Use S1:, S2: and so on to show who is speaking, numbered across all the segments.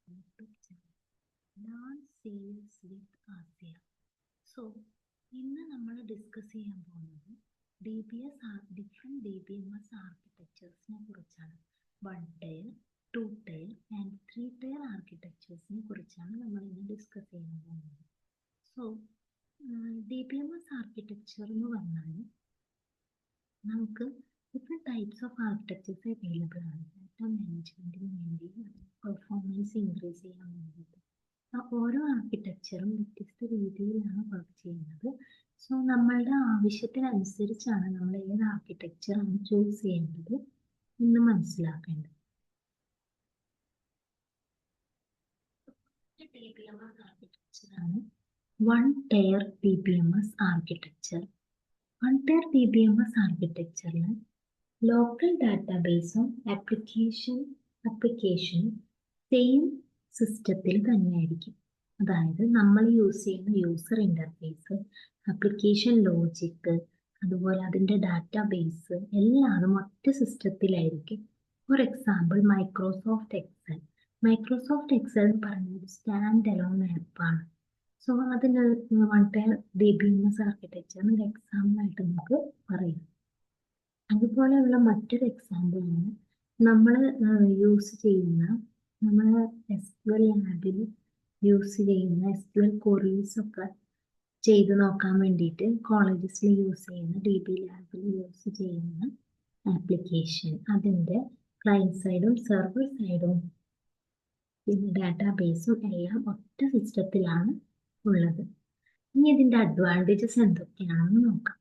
S1: YouTube channel learn sales വിത്ത് Asiya. So ഇന്ന് നമ്മൾ discuss ചെയ്യാൻ പോകുന്നത് ഡിഫറെൻറ്റ് DBMS ആർക്കിടെക്ചേഴ്സിനെ കുറിച്ചാണ്. 1 ടയർ, 2 ടയർ ആൻഡ് 3 ടയർ ആർക്കിടെക്ചേഴ്സിനെ കുറിച്ചാണ് നമ്മൾ ഇന്ന് ഡിസ്കസ് ചെയ്യാൻ പോകുന്നത്. സോ DBMS ആർക്കിടെക്ചർ എന്ന് പറഞ്ഞാൽ നമുക്ക് different types of architectures available ആണ്. ഡാറ്റ മാനേജ്മെൻറ്റിന് വേണ്ടി, പെർഫോമൻസ് ഇൻക്രീസ് ചെയ്യാൻ വേണ്ടിയിട്ട് ഓരോ ആർക്കിടെക്ചറും വ്യത്യസ്ത രീതിയിലാണ് വർക്ക് ചെയ്യുന്നത്. സോ നമ്മളുടെ ആവശ്യത്തിനനുസരിച്ചാണ് നമ്മൾ ഏത് ആർക്കിടെക്ചറാണ് ചൂസ് ചെയ്യേണ്ടത് എന്ന് മനസ്സിലാക്കേണ്ടത്. DBMS ആർക്കിടെക്ചറാണ് 1 tier DBMS architecture. 1 tier DBMS ആർക്കിടെക്ചറിൽ ലോക്കൽ ഡാറ്റാബേസും ആപ്ലിക്കേഷൻ സെയിം സിസ്റ്റത്തിൽ തന്നെയായിരിക്കും. അതായത് നമ്മൾ യൂസ് ചെയ്യുന്ന യൂസർ ഇൻ്റർഫേസ്, ആപ്ലിക്കേഷൻ ലോജിക്ക്, അതുപോലെ അതിൻ്റെ ഡാറ്റാബേസ് എല്ലാതും ഒറ്റ സിസ്റ്റത്തിലായിരിക്കും. ഫോർ എക്സാമ്പിൾ മൈക്രോസോഫ്റ്റ് എക്സൽ എന്ന് പറയുന്നത് ഒരു സ്റ്റാൻഡ് അലോൺ ആപ്പാണ്. സോ അതിന് 1 ടയർ DBMS ആർക്കിടെക്ചറിന് ഒരു എക്സാമ്പിളായിട്ട് നമുക്ക് പറയാം. അതുപോലെയുള്ള മറ്റൊരു എക്സാമ്പിളാണ് നമ്മൾ യൂസ് ചെയ്യുന്ന SQL ലാബിൽ യൂസ് ചെയ്യുന്ന SQL ക്വറീസ് ഒക്കെ ചെയ്ത് നോക്കാൻ വേണ്ടിയിട്ട് കോളേജസിൽ യൂസ് ചെയ്യുന്ന DB ലാബിൽ യൂസ് ചെയ്യുന്ന ആപ്ലിക്കേഷൻ, അതിൻ്റെ ക്ലയൻറ്റ് സൈഡും സെർവർ സൈഡും പിന്നെ ഡാറ്റാബേസും എല്ലാം ഒറ്റ സിസ്റ്റത്തിലാണ് ഉള്ളത്. ഇനി ഇതിൻ്റെ അഡ്വാൻറ്റേജസ് എന്തൊക്കെയാണെന്ന് നോക്കാം.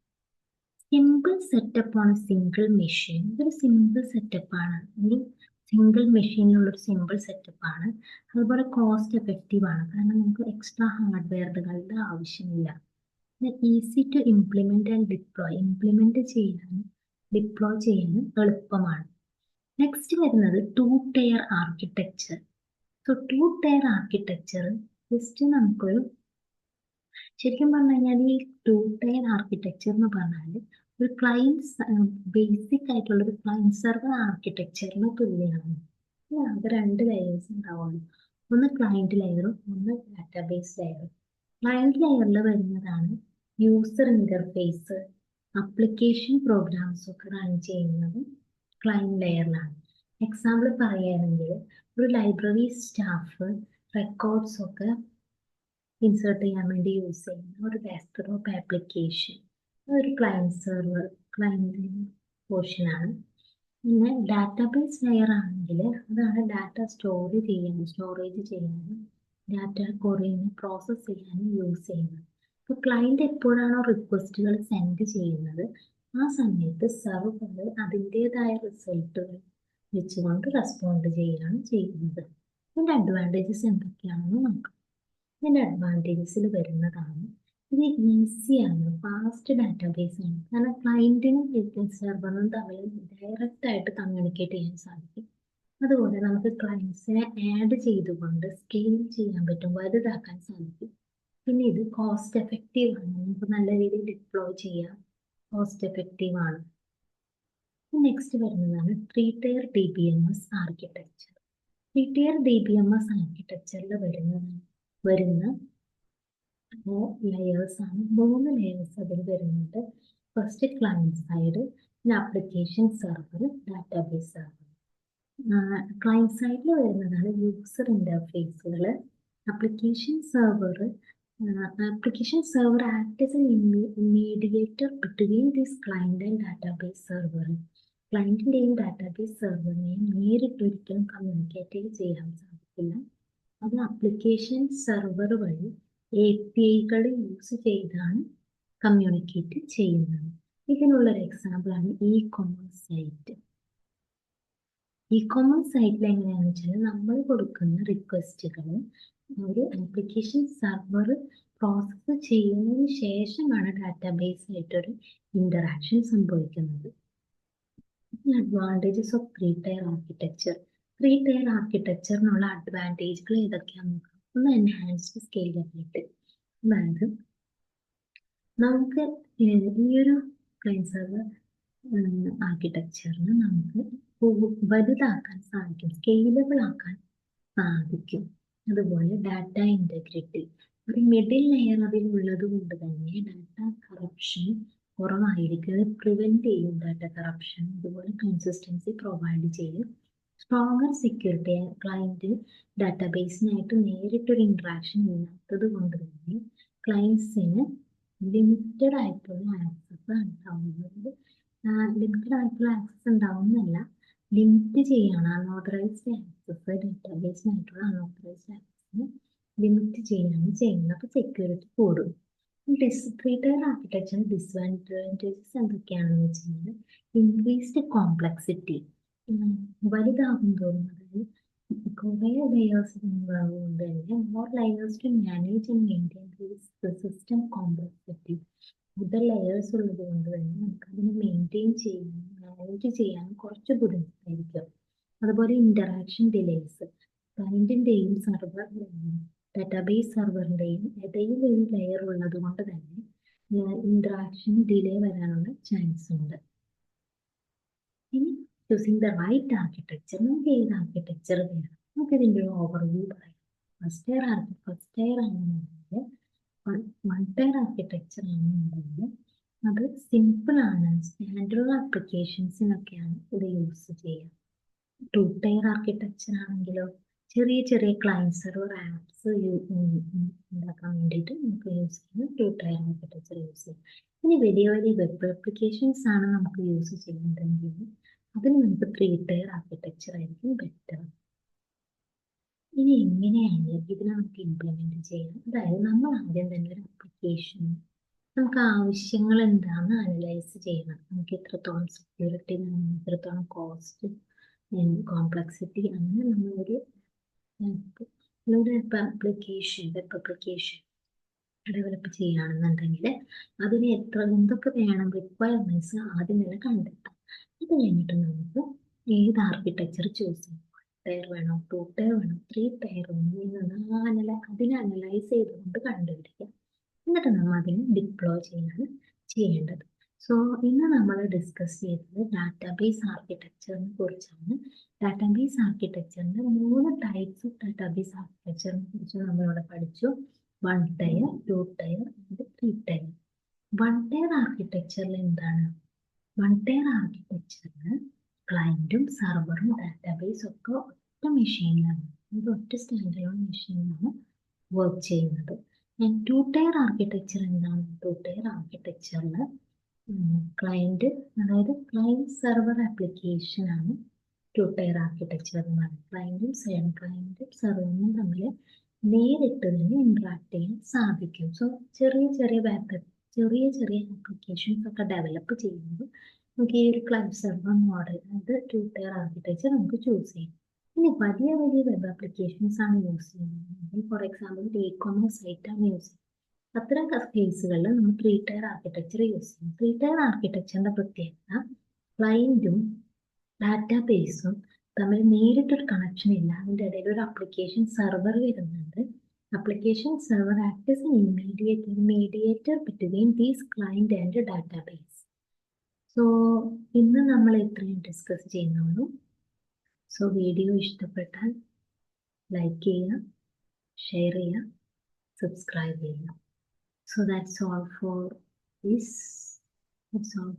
S1: സിമ്പിൾ സെറ്റപ്പ് ആണ്. സിംഗിൾ മെഷീൻ ഇതൊരു സിമ്പിൾ സെറ്റപ്പാണ്. ഒരു സിംഗിൾ മെഷീനിലുള്ളൊരു സിമ്പിൾ സെറ്റപ്പാണ്. അതുപോലെ കോസ്റ്റ് എഫക്റ്റീവ് ആണ്, കാരണം നമുക്ക് എക്സ്ട്രാ ഹാർഡ്വെയറുകളുടെ ആവശ്യമില്ല. Easy to implement and deploy, implement ചെയ്യാനും ഡിപ്ലോയ് ചെയ്യാനും എളുപ്പമാണ്. നെക്സ്റ്റ് വരുന്നത് 2 tier architecture. So 2 tier architecture just നമുക്കൊരു ശരിക്കും പറഞ്ഞു കഴിഞ്ഞാൽ ഈ 2 ടയർ ആർക്കിടെക്ചർ എന്ന് പറഞ്ഞാൽ ഒരു ബേസിക് ആയിട്ടുള്ള ഒരു ക്ലയൻറ്റ് സെർവർ ആർക്കിടെക്ചറിന് തുല്യമാണ്. അത് 2 ലെയേഴ്സ് ഉണ്ടാവുള്ളൂ. ഒന്ന് ക്ലയൻറ്റ് ലെയറും ഒന്ന് ഡാറ്റാബേസ് ലെയറും. ക്ലയൻറ്റ് ലെയറിൽ വരുന്നതാണ് യൂസർ ഇൻ്റർഫേസ്, ആപ്ലിക്കേഷൻ പ്രോഗ്രാംസ് ഒക്കെ റൺ ചെയ്യുന്നത് ക്ലയൻറ്റ് ലെയറിലാണ്. എക്സാമ്പിൾ പറയുകയാണെങ്കിൽ ഒരു ലൈബ്രറി സ്റ്റാഫ് റെക്കോർഡ്സ് ഒക്കെ ഇൻസേർട്ട് ചെയ്യാൻ വേണ്ടി യൂസ് ചെയ്യുന്ന ഒരു ഡെസ്ക്ടോപ്പ് ആപ്ലിക്കേഷൻ, ഒരു ക്ലയൻറ്റ് പോർഷനാണ്. പിന്നെ ഡാറ്റാബേസ് ലെയർ ആണെങ്കിൽ അതാണ് ഡാറ്റ സ്റ്റോറേജ് ചെയ്യാനും ഡാറ്റ ക്വറീനെ പ്രോസസ്സ് ചെയ്യാനും യൂസ് ചെയ്യുന്നത്. ഇപ്പോൾ ക്ലയൻറ്റ് എപ്പോഴാണോ റിക്വസ്റ്റുകൾ സെൻഡ് ചെയ്യുന്നത് ആ സമയത്ത് സെർവർ അതിൻ്റെതായ റിസൾട്ടുകൾ വെച്ചുകൊണ്ട് റെസ്പോണ്ട് ചെയ്യുകയാണ് ചെയ്യുന്നത്. ഇതിൻ്റെ അഡ്വാൻറ്റേജസ് എന്തൊക്കെയാണെന്ന് നോക്കാം. ഇതിൻ്റെ അഡ്വാൻറ്റേജസിൽ വരുന്നതാണ് ഇത് ഈസിയാണ്, ഫാസ്റ്റ് ഡാറ്റാബേസ് ആണ്. കാരണം ക്ലയൻറ്റിനും സെർവറിനും തമ്മിൽ ഡയറക്റ്റ് ആയിട്ട് കമ്മ്യൂണിക്കേറ്റ് ചെയ്യാൻ സാധിക്കും. അതുപോലെ നമുക്ക് ക്ലയൻസിനെ ആഡ് ചെയ്തുകൊണ്ട് സ്കെയിൽ ചെയ്യാൻ പറ്റും, വലുതാക്കാൻ സാധിക്കും. പിന്നെ ഇത് കോസ്റ്റ് എഫക്റ്റീവ് ആണ്, നമുക്ക് നല്ല രീതിയിൽ ഡിപ്ലോയ് ചെയ്യാം, കോസ്റ്റ് എഫക്റ്റീവ് ആണ്. നെക്സ്റ്റ് വരുന്നതാണ് 3 tier DBMS architecture. 3 tier DBMS ആർക്കിടെക്ചറിൽ വരുന്ന ലെയേഴ്സ് ആണ്. 3 ലെയേഴ്സ് അതിൽ വരുന്നുണ്ട്. ഫസ്റ്റ് ക്ലയൻറ്റ് സൈഡ്, പിന്നെ application server, database server. Client സൈഡിൽ വരുന്നതാണ് യൂസർ ഇൻ്റർഫേസുകൾ. Application server act as a mediator between this client and database server. ക്ലയൻറ്റിൻ്റെയും ഡാറ്റാബേസ് സെർവറിനെയും നേരിട്ടൊരിക്കലും കമ്മ്യൂണിക്കേറ്റ് ചെയ്യാൻ സാധിക്കില്ല. അത് ആപ്ലിക്കേഷൻ സെർവർ വഴി APIകൾ യൂസ് ചെയ്താണ് കമ്മ്യൂണിക്കേറ്റ് ചെയ്യുന്നത്. ഇതിനുള്ളൊരു എക്സാമ്പിളാണ് ഇ-കൊമേഴ്സ് സൈറ്റ്. ഇ-കൊമേഴ്സ് സൈറ്റിൽ എങ്ങനെയാണെന്ന് വെച്ചാൽ നമ്മൾ കൊടുക്കുന്ന റിക്വസ്റ്റുകൾ ഒരു ആപ്ലിക്കേഷൻ സെർവർ പ്രോസസ്സ് ചെയ്യുന്നതിന് ശേഷമാണ് ഡാറ്റാബേസ് ആയിട്ടൊരു ഇൻ്ററാക്ഷൻ സംഭവിക്കുന്നത്. Advantages of 3 tier architecture. 3 tier ആർക്കിടെക്ചറിനുള്ള അഡ്വാൻറ്റേജുകൾ ഏതൊക്കെയാണെന്ന് നോക്കാം. ഒന്ന് എൻഹാൻസ്ഡ് സ്കെയിലബിലിറ്റി. അതായത് നമുക്ക് ഈ ഒരു ക്ലയൻറ്റ് സെർവർ ആർക്കിടെക്ചറിന് നമുക്ക് വലുതാക്കാൻ സാധിക്കും, സ്കെയിലബിൾ ആക്കാൻ സാധിക്കും. അതുപോലെ ഡാറ്റ ഇൻറ്റഗ്രിറ്റി, ഒരു മിഡിൽ ലെയർ അതിലുള്ളത് കൊണ്ട് തന്നെ ഡാറ്റ കറപ്ഷൻ കുറവായിരിക്കും. അത് പ്രിവെന്റ് ചെയ്യും ഡാറ്റ കറപ്ഷൻ. അതുപോലെ കൺസിസ്റ്റൻസി പ്രൊവൈഡ് ചെയ്യും. സ്ട്രോങ്ങർ സെക്യൂരിറ്റി, ക്ലയന്റ് ഡാറ്റാബേസിനായിട്ട് നേരിട്ടൊരു ഇൻട്രാക്ഷൻ ഇല്ലാത്തത് കൊണ്ട് തന്നെ ക്ലയൻസിന് ലിമിറ്റഡ് ആയിട്ടുള്ള ആക്സസ് ഉണ്ടാവുന്നത്. ലിമിറ്റഡ് ആയിട്ടുള്ള ആക്സസ് ഉണ്ടാവുന്നല്ല, ലിമിറ്റ് ചെയ്യാണ് അൺഓതറൈസ്ഡ് ആക്സസ്, ഡാറ്റാബേസിനായിട്ടുള്ള അൺഓതറൈസ്ഡ് ആക്സസിന് ലിമിറ്റ് ചെയ്യാണ് ചെയ്യുന്നത്. അപ്പോൾ സെക്യൂരിറ്റി കൂടും. ത്രീ ടയർ ആർക്കിടെക്ചർ ഡിസ്അഡ്വാൻറ്റേജസ് എന്തൊക്കെയാണെന്ന് വെച്ച് കഴിഞ്ഞാൽ ഇൻക്രീസ്ഡ് കോംപ്ലക്സിറ്റി, വലുതാകും തോറും, അതായത് കുറേ ലെയേഴ്സ് ഉണ്ടാകുന്നത് തന്നെ more layers to manage and maintain system complexity. കൂടുതൽ ലെയേഴ്സ് ഉള്ളത് കൊണ്ട് തന്നെ നമുക്ക് അതിനെ മെയിൻറ്റെയിൻ ചെയ്യാനും മാനേജ് ചെയ്യാനും കുറച്ച് ബുദ്ധിമുട്ടായിരിക്കും. അതുപോലെ ഇന്ററാക്ഷൻ ഡിലേസ്, ക്ലയന്റിന്റെയും സർവറിന്റെയും ഡാറ്റാബേസ് സർവറിന്റെയും ഇടയിൽ ഒരു ലെയർ ഉള്ളത് കൊണ്ട് തന്നെ ഇന്ററാക്ഷൻ ഡിലേ വരാനുള്ള ചാൻസ് ഉണ്ട്. ഇനി ചൂസിങ് ദ റൈറ്റ് ആർക്കിടെക്ചർ, നമുക്ക് ഏത് ആർക്കിടെക്ചർ വേണം, നമുക്ക് ഇതിൻ്റെ ഒരു ഓവർവ്യൂ പറയാം. ഫസ്റ്റ് ടയർ ആണെന്നുണ്ടെങ്കിൽ വൺ ടയർ ആർക്കിടെക്ചർ ആണെന്നുണ്ടെങ്കിൽ അത് സിമ്പിൾ ആണ്, സ്റ്റാൻഡേർഡ് ആപ്ലിക്കേഷൻസിനൊക്കെയാണ് ഇത് യൂസ് ചെയ്യുക. ടു ടയർ ആർക്കിടെക്ചർ ആണെങ്കിലോ ചെറിയ ചെറിയ ക്ലയൻറ്റ് സെർവർ ആപ്സ് ഉണ്ടാക്കാൻ വേണ്ടിയിട്ട് നമുക്ക് യൂസ് ചെയ്യാം, ടു ടയർ ആർക്കിടെക്ചർ യൂസ് ചെയ്യാം. ഇനി വലിയ വലിയ വെബ് ആപ്ലിക്കേഷൻസ് ആണ് നമുക്ക് യൂസ് ചെയ്യുന്നുണ്ടെങ്കിൽ അതിന് നമുക്ക് ത്രീ ടയർ ആർക്കിടെക്ചർ ആയിരിക്കും ബെറ്റർ. ഇനി എങ്ങനെയാണ് ഇതിനെ നമുക്ക് ഇംപ്ലിമെന്റ് ചെയ്യാം? അതായത് നമ്മൾ ആദ്യം തന്നെ ഒരു ആപ്ലിക്കേഷൻ നമുക്ക് ആവശ്യങ്ങൾ എന്താണെന്ന് അനലൈസ് ചെയ്യണം. നമുക്ക് എത്രത്തോളം സെക്യൂരിറ്റി വേണം, എത്രത്തോളം കോസ്റ്റ്, കോംപ്ലക്സിറ്റി, അങ്ങനെ നമ്മളൊരു വെബ് ആപ്ലിക്കേഷൻ ഡെവലപ്പ് ചെയ്യുകയാണെന്നുണ്ടെങ്കിൽ അതിന് എന്തൊക്കെ വേണം, റിക്വയർമെന്റ്സ് ആദ്യം തന്നെ കണ്ടെത്താം. അത് കഴിഞ്ഞിട്ട് നമുക്ക് ഏത് ആർക്കിടെക്ചർ ചൂസ് ചെയ്യാം. ടയർ വേണോ, ടു ടയർ വേണോ, ത്രീ ടയർ വേണോ എന്ന് അതിനെ അനലൈസ് ചെയ്തുകൊണ്ട് കണ്ടുപിടിക്കുക. എന്നിട്ട് നമ്മൾ അതിനെ ഡിപ്ലോയ് ചെയ്യേണ്ടത്. സോ ഇന്ന് നമ്മൾ ഡിസ്കസ് ചെയ്തത് ഡാറ്റാബേസ് ആർക്കിടെക്ചറിനെ കുറിച്ചാണ്. ഡാറ്റാബേസ് ആർക്കിടെക്ചറിന്റെ 3 ടൈപ്സ് ഓഫ് ഡാറ്റാബേസ് ആർക്കിടെക്ചറിനെ കുറിച്ച് നമ്മളിവിടെ പഠിച്ചു. One tier, two tier, three tier. One tier ആർക്കിടെക്ചറിൽ എന്താണ്? വൺ ടയർ ആർക്കിടെക്ചറിന് ക്ലയന്റും സർവറും ഡാറ്റാബേസും ഒക്കെ ഒറ്റ മെഷീനിലാണ്, ഒറ്റ സ്റ്റാൻഡേർഡ് മെഷീനിലാണ് വർക്ക് ചെയ്യുന്നത്. ടു ടയർ ആർക്കിടെക്ചർ എന്താണ്? ടു ടയർ ആർക്കിടെക്ചറിൽ ക്ലയന്റ്, അതായത് ക്ലയന്റ് സെർവർ ആപ്ലിക്കേഷൻ ആണ് ടു ടയർ ആർക്കിടെക്ചർ എന്ന് പറയുന്നത്. ക്ലയന്റും സെർവറും തമ്മിൽ നേരിട്ട് തന്നെ ഇന്ററാക്ട് ചെയ്യാൻ സാധിക്കും. സോ ചെറിയ ചെറിയ ആപ്ലിക്കേഷൻസ് ഒക്കെ ഡെവലപ്പ് ചെയ്യുമ്പോൾ നമുക്ക് ഈ ഒരു ക്ലയന്റ് സെർവർ മോഡൽ, അതായത് ടു ടയർ ആർക്കിടെക്ചർ നമുക്ക് ചൂസ് ചെയ്യാം. ഇനി വലിയ വെബ് ആപ്ലിക്കേഷൻസ് ആണ് യൂസ് ചെയ്യുന്നത്, ഫോർ എക്സാമ്പിൾ ഇ-കൊമേഴ്സ് സൈറ്റ് ആണ് യൂസ് ചെയ്യുന്നത്. അത്തരം കേസുകളിൽ നമ്മൾ ത്രീ ടയർ ആർക്കിടെക്ചർ യൂസ് ചെയ്യും. ത്രീ ടയർ ആർക്കിടെക്ചറിന്റെ പ്രത്യേകത ക്ലയന്റും ഡാറ്റാബേസും തമ്മിൽ നേരിട്ടൊരു കണക്ഷൻ ഇല്ല. അതിൻ്റെ ഇടയിൽ ഒരു ആപ്ലിക്കേഷൻ സെർവർ വരുന്നുണ്ട്. Application server act as an mediator between these client and database. So ഇന്ന് നമ്മൾ ഇത്രയും ഡിസ്കസ് ചെയ്യുന്നുള്ളൂ. സോ വീഡിയോ ഇഷ്ടപ്പെട്ടാൽ ലൈക്ക് ചെയ്യുക, ഷെയർ ചെയ്യുക, സബ്സ്ക്രൈബ് ചെയ്യുക. So that's all for this. That's all.